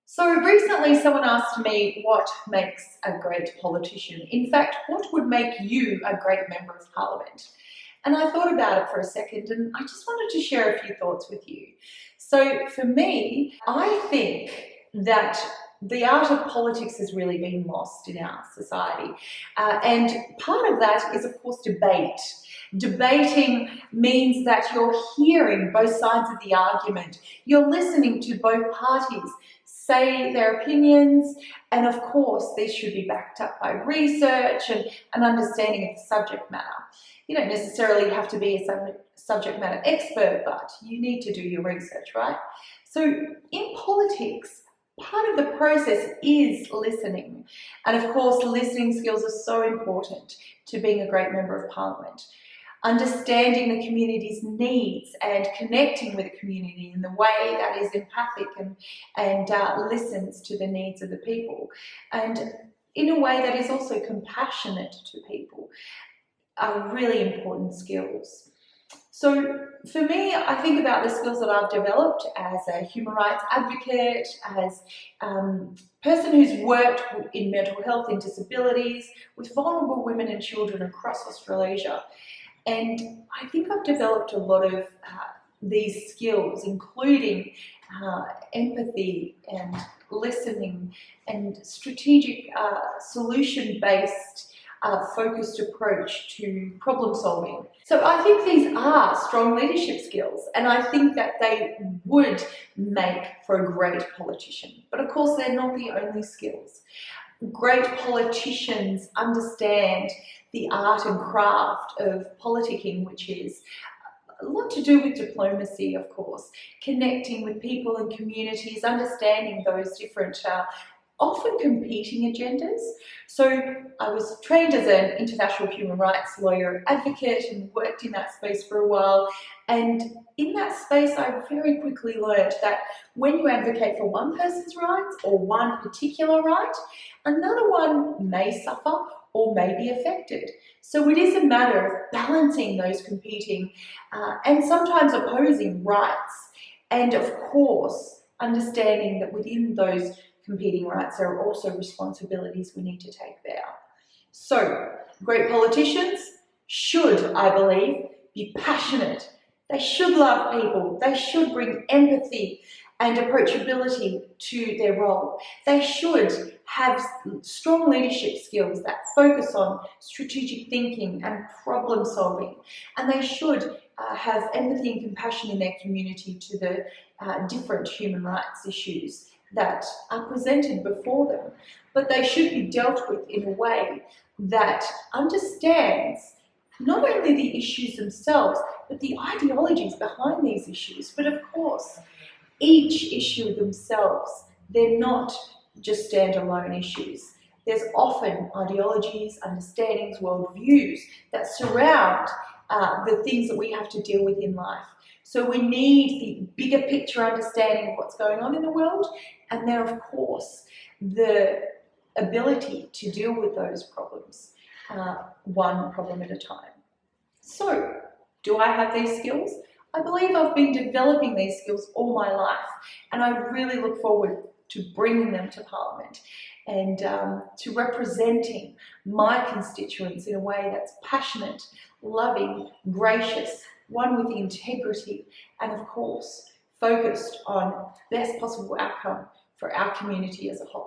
So recently someone asked me what makes a great politician. In fact, what would make you a great member of parliament? And I thought about it for a second and I just wanted to share a few thoughts with you. So for me, I think that the art of politics has really been lost in our society. And part of that is, of course, debate. Debating means that you're hearing both sides of the argument. You're listening to both parties say their opinions, and of course these should be backed up by research and an understanding of the subject matter. You don't necessarily have to be a subject matter expert, but you need to do your research, right? So in politics, part of the process is listening. And of course, listening skills are so important to being a great member of parliament. Understanding the community's needs and connecting with the community in the way that is empathic and listens to the needs of the people, and in a way that is also compassionate to people, are really important skills. So for me, I think about the skills that I've developed as a human rights advocate, as a person who's worked in mental health and disabilities with vulnerable women and children across Australasia. And I think I've developed a lot of these skills, including empathy and listening and strategic solution-based focused approach to problem solving. So I think these are strong leadership skills, and I think that they would make for a great politician. But of course, they're not the only skills. Great politicians understand the art and craft of politicking, which is a lot to do with diplomacy, of course, connecting with people and communities, understanding those different often competing agendas. So I was trained as an international human rights lawyer advocate and worked in that space for a while. And in that space, I very quickly learned that when you advocate for one person's rights or one particular right, another one may suffer or may be affected. So it is a matter of balancing those competing and sometimes opposing rights. And of course, understanding that within those competing rights, there are also responsibilities we need to take there. So, great politicians should, I believe, be passionate. They should love people. They should bring empathy and approachability to their role. They should have strong leadership skills that focus on strategic thinking and problem solving. And they should have empathy and compassion in their community to the different human rights issues that are presented before them, but they should be dealt with in a way that understands not only the issues themselves, but the ideologies behind these issues. But of course, each issue themselves, they're not just standalone issues. There's often ideologies, understandings, worldviews that surround the things that we have to deal with in life. So we need the bigger picture understanding of what's going on in the world, and then of course the ability to deal with those problems, one problem at a time. So do I have these skills? I believe I've been developing these skills all my life, and I really look forward to bringing them to Parliament and to representing my constituents in a way that's passionate, loving, gracious, one with integrity, and of course, focused on best possible outcome for our community as a whole.